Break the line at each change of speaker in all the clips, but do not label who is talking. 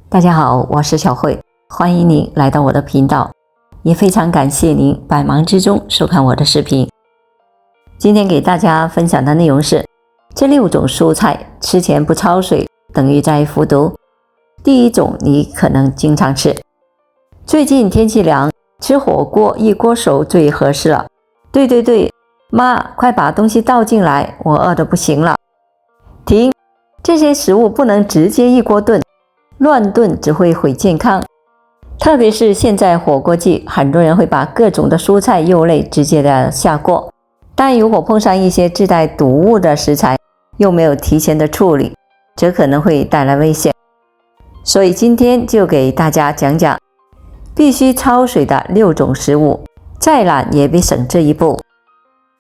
大家好，我是小慧，欢迎您来到我的频道，也非常感谢您百忙之中收看我的视频。今天给大家分享的内容是这6种蔬菜吃前不焯水等于在服毒。第一种你可能经常吃，最近天气凉，吃火锅一锅熟最合适了。对，妈，快把东西倒进来，我饿得不行了。停，这些食物不能直接一锅炖，乱炖只会毁健康。特别是现在火锅季，很多人会把各种的蔬菜肉类直接的下锅，但如果碰上一些自带毒物的食材，又没有提前的处理，则可能会带来危险。所以今天就给大家讲讲必须焯水的6种食物，再懒也别省这一步。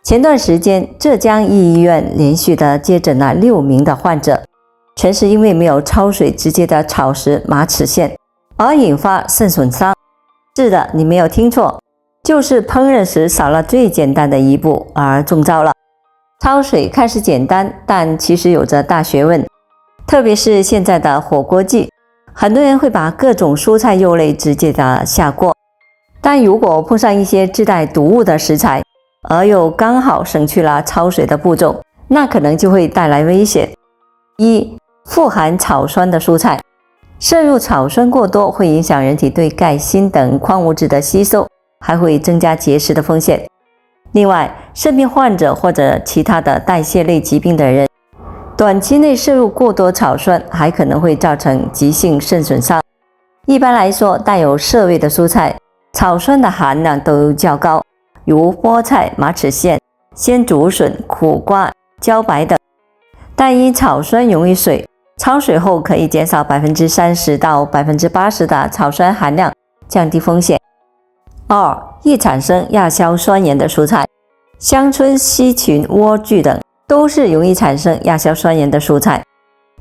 前段时间浙江一医院连续的接诊了6名的患者，全是因为没有焯水直接的炒食马齿苋而引发肾损伤。是的，你没有听错，就是烹饪时少了最简单的一步而中招了。焯水看似简单，但其实有着大学问。特别是现在的火锅季，很多人会把各种蔬菜肉类直接的下锅，但如果碰上一些自带毒物的食材，而又刚好省去了焯水的步骤，那可能就会带来危险。1. 富含草酸的蔬菜，摄入草酸过多会影响人体对钙、锌等矿物质的吸收，还会增加结石的风险。另外，肾病患者或者其他的代谢类疾病的人，短期内摄入过多草酸还可能会造成急性肾损伤。一般来说，带有涩味的蔬菜草酸的含量都较高，如菠菜、马齿苋、鲜竹笋、苦瓜、茭白等。但因草酸溶于水，焯水后可以减少 30% 到 80% 的草酸含量，降低风险。2. 易产生亚硝酸盐的蔬菜，香椿、西芹、莴苣等都是容易产生亚硝酸盐的蔬菜，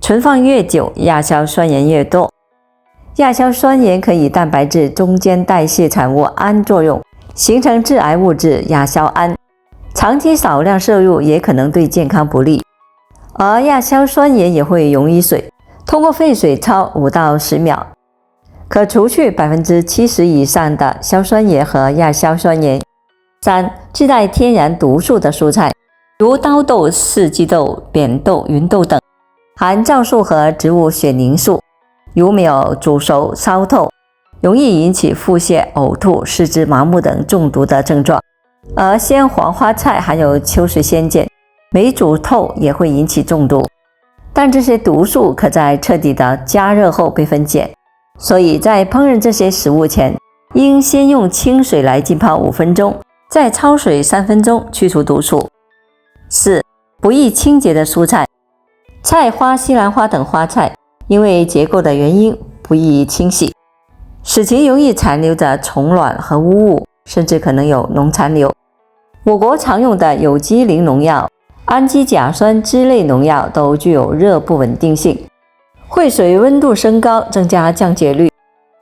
存放越久，亚硝酸盐越多。亚硝酸盐可以蛋白质中间代谢产物氨作用，形成致癌物质亚硝胺，长期少量摄入也可能对健康不利。而亚硝酸盐也会溶于水，通过沸水焯5到10秒，可除去 70% 以上的硝酸盐和亚硝酸盐。3. 自带天然毒素的蔬菜，如刀豆、四季豆、扁豆、芸豆等，含皂素和植物血凝素，如没有煮熟、烧透，容易引起腹泻、呕吐、四肢麻木等中毒的症状。而鲜黄花菜含有秋水仙碱，没煮透也会引起中毒，但这些毒素可在彻底的加热后被分解，所以在烹饪这些食物前，应先用清水来浸泡5分钟，再焯水3分钟去除毒素。4. 不易清洁的蔬菜，菜花、西兰花等花菜因为结构的原因不易清洗，使其容易残留着虫卵和污物，甚至可能有脓残留。我国常用的有机磷农药、氨基甲酸酯类农药都具有热不稳定性，会随温度升高增加降解率，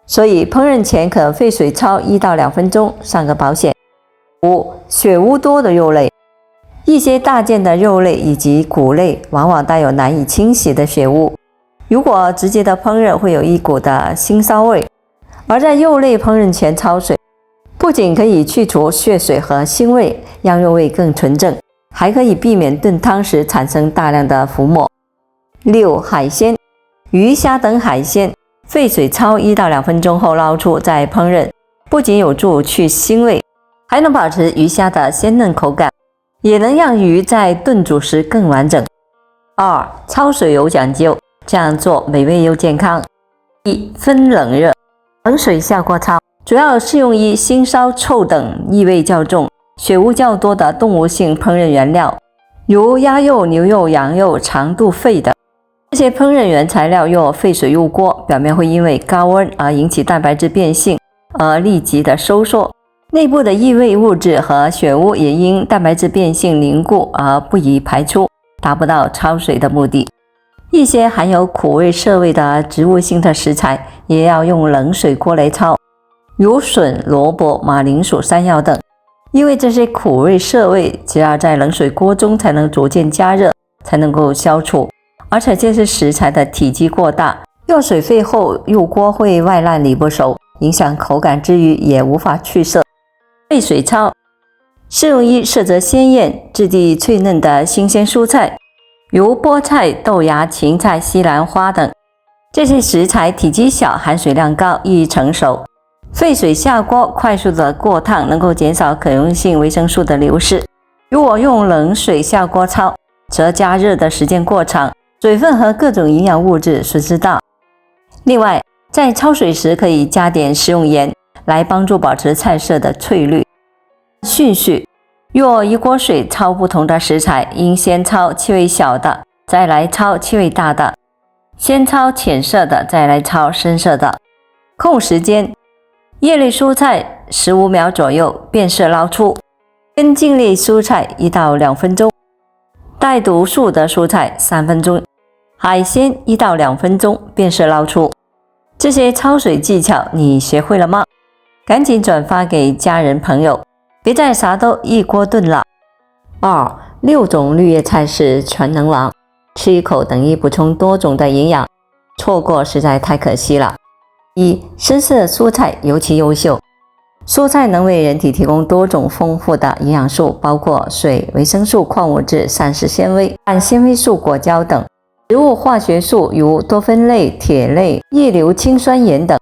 所以烹饪前可沸水焯1到2分钟，上个保险。5. 血污多的肉类，一些大件的肉类以及骨类往往带有难以清洗的血污，如果直接的烹饪会有一股的腥臊味，而在肉类烹饪前焯水，不仅可以去除血水和腥味，让肉味更纯正，还可以避免炖汤时产生大量的浮沫。6. 海鲜，鱼虾等海鲜，沸水焯1到2分钟后捞出再烹饪，不仅有助去腥味，还能保持鱼虾的鲜嫩口感，也能让鱼在炖煮时更完整。2. 焯水有讲究，这样做美味又健康。1. 分冷热，冷水下锅焯，主要适用于腥臊、臭等异味较重、血污较多的动物性烹饪原料，如鸭肉、牛肉、羊肉、肠肚、肺等。这些烹饪原材料若沸水入锅，表面会因为高温而引起蛋白质变性而立即的收缩，内部的异味物质和血污也因蛋白质变性凝固而不宜排出，达不到焯水的目的。一些含有苦味、涩味的植物性的食材也要用冷水锅来焯，如笋、萝卜、马铃薯、山药等，因为这些苦味、涩味只要在冷水锅中才能逐渐加热，才能够消除，而且这些食材的体积过大，若水沸后入锅会外烂里不熟，影响口感之余也无法去色。沸水焯适用于色泽鲜艳、质地脆嫩的新鲜蔬菜，如菠菜、豆芽、芹菜、西兰花等。这些食材体积小，含水量高，易成熟。沸水下锅，快速的过烫能够减少可溶性维生素的流失。如果用冷水下锅焯，则加热的时间过长，水分和各种营养物质损失大。另外，在焯水时可以加点食用盐，来帮助保持菜色的翠绿。顺序：若一锅水焯不同的食材，应先焯气味小的，再来焯气味大的；先焯浅色的，再来焯深色的。控时间：叶类蔬菜15秒左右，变色捞出；根茎类蔬菜1到2分钟；带毒素的蔬菜3分钟；海鲜1到2分钟，变色捞出。这些焯水技巧你学会了吗？赶紧转发给家人朋友，别再啥都一锅炖了。2. 6种绿叶菜是全能王，吃一口等于补充多种的营养，错过实在太可惜了。1. 深色蔬菜尤其优秀。蔬菜能为人体提供多种丰富的营养素，包括水、维生素、矿物质、膳食纤维、半纤维素、果胶等。植物化学素如多酚类、铁类、叶硫氰酸盐等，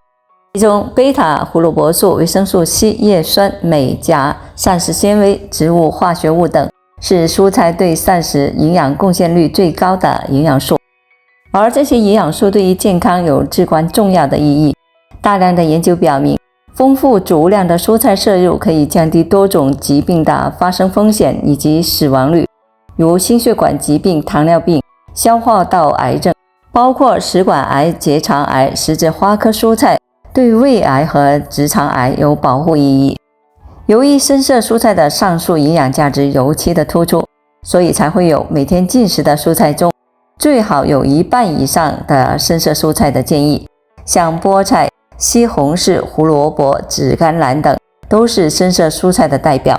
其中贝塔胡萝卜素、维生素 C、叶酸、镁、钾、膳食纤维、植物化学物等是蔬菜对膳食营养贡献率最高的营养素，而这些营养素对于健康有至关重要的意义。大量的研究表明，丰富足量的蔬菜摄入可以降低多种疾病的发生风险以及死亡率，如心血管疾病、糖尿病、消化道癌症，包括食管癌、结肠癌。十字花科蔬菜对胃癌和直肠癌有保护意义。由于深色蔬菜的上述营养价值尤其的突出，所以才会有每天进食的蔬菜中最好有1半以上的深色蔬菜的建议。像菠菜、西红柿、胡萝卜、紫甘蓝等都是深色蔬菜的代表。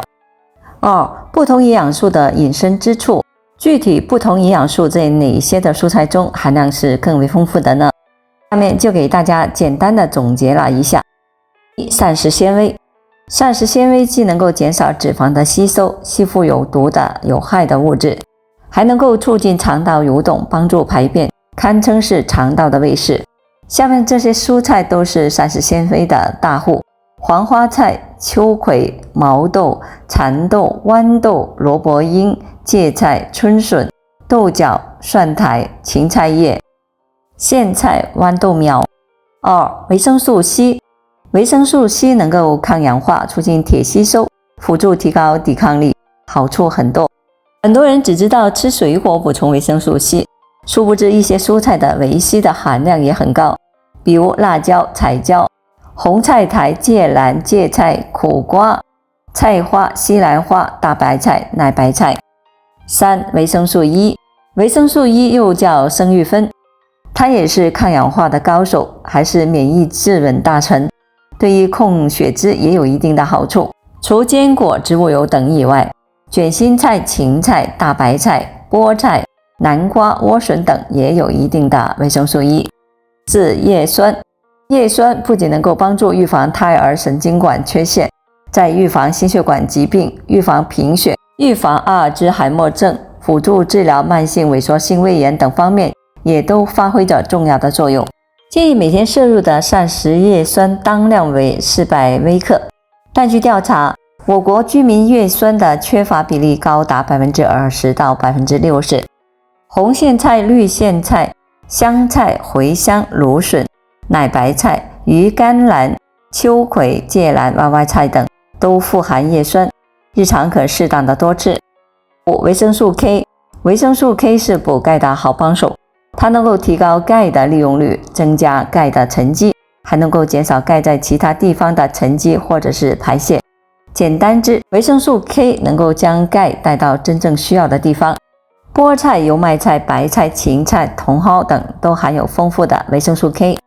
2. 不同营养素的引申之处，具体不同营养素在哪些的蔬菜中含量是更为丰富的呢？下面就给大家简单的总结了一下。膳食纤维，膳食纤维既能够减少脂肪的吸收，吸附有毒的有害的物质，还能够促进肠道蠕动，帮助排便，堪称是肠道的卫士。下面这些蔬菜都是膳食纤维的大户：黄花菜、秋葵、毛豆、蚕豆、豌豆、萝卜缨、芥菜、春笋、豆角、蒜苔、芹菜叶、苋菜、豌豆苗。2. 维生素 C， 维生素 C 能够抗氧化，促进铁吸收，辅助提高抵抗力，好处很多。很多人只知道吃水果补充维生素 C， 殊不知一些蔬菜的维 C 的含量也很高，比如辣椒、彩椒、红菜苔、芥蓝、芥菜、苦瓜、菜花、西兰花、大白菜、奶白菜。3. 维生素 E， 维生素 E 又叫生育酚，它也是抗氧化的高手，还是免疫质稳大臣，对于控血脂也有一定的好处。除坚果、植物油等以外，卷心菜、芹菜、大白菜、菠菜、南瓜、莴笋等也有一定的维生素 E。4. 叶酸，叶酸不仅能够帮助预防胎儿神经管缺陷，在预防心血管疾病、预防贫血、预防阿尔兹海默症、辅助治疗慢性萎缩性胃炎等方面也都发挥着重要的作用。建议每天摄入的膳食叶酸当量为400微克，但据调查，我国居民叶酸的缺乏比例高达 20% 到 60%。 红苋菜、绿苋菜、香菜、茴香、芦笋、奶白菜、鱼甘蓝、秋葵、芥蓝、娃娃菜等都富含叶酸，日常可适当的多吃。5. 维生素 K， 维生素 K 是补钙的好帮手，它能够提高钙的利用率，增加钙的沉积，还能够减少钙在其他地方的沉积或者是排泄。简单之，维生素 K 能够将钙带到真正需要的地方。菠菜、油麦菜、白菜、芹菜、茼蒿等都含有丰富的维生素 K。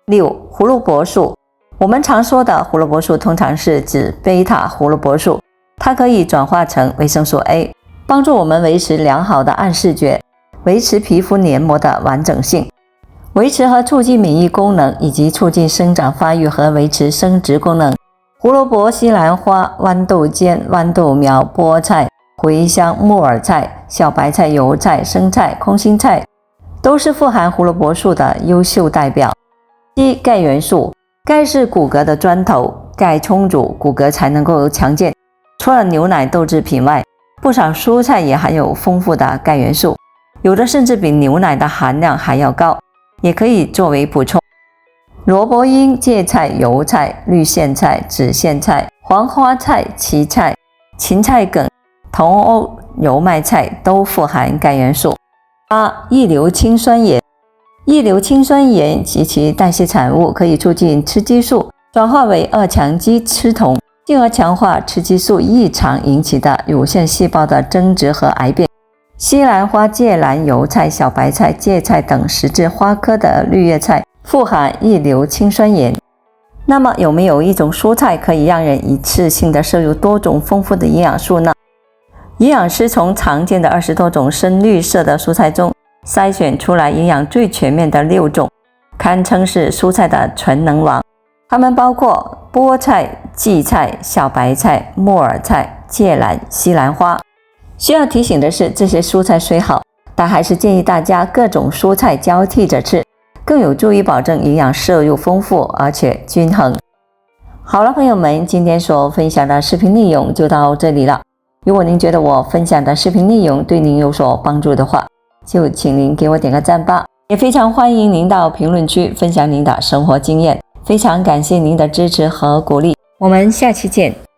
6. 胡萝卜素，我们常说的胡萝卜素通常是指贝塔胡萝卜素，它可以转化成维生素 A， 帮助我们维持良好的暗视觉，维持皮肤黏膜的完整性。维持和促进免疫功能，以及促进生长发育和维持生殖功能。胡萝卜、西兰花、豌豆尖、豌豆苗、菠菜、茴香、木耳菜、小白菜、油菜、生菜、空心菜都是富含胡萝卜素的优秀代表。七、钙元素。钙是骨骼的砖头，钙充足，骨骼才能够强健。除了牛奶、豆制品外，不少蔬菜也含有丰富的钙元素，有的甚至比牛奶的含量还要高，也可以作为补充。萝卜缨、芥菜、油菜、绿苋菜、紫苋菜、黄花菜、荠菜、芹菜梗、桐欧、油麦菜都富含钙元素。八、异硫氰酸盐。异硫氰酸盐及其代谢产物可以促进雌激素转化为2羟基雌酮，进而强化雌激素异常引起的乳腺细胞的增殖和癌变。西兰花、芥蓝、油菜、小白菜、芥菜等十字花科的绿叶菜富含异硫氰酸盐。那么有没有一种蔬菜可以让人一次性的摄入多种丰富的营养素呢？营养师从常见的20多种深绿色的蔬菜中筛选出来营养最全面的6种，堪称是蔬菜的全能王。它们包括菠菜、荠菜、小白菜、木耳菜、芥蓝、西兰花。需要提醒的是，这些蔬菜虽好，但还是建议大家各种蔬菜交替着吃，更有助于保证营养摄入丰富而且均衡。好了，朋友们，今天所分享的视频内容就到这里了。如果您觉得我分享的视频内容对您有所帮助的话，就请您给我点个赞吧，也非常欢迎您到评论区分享您的生活经验，非常感谢您的支持和鼓励，我们下期见。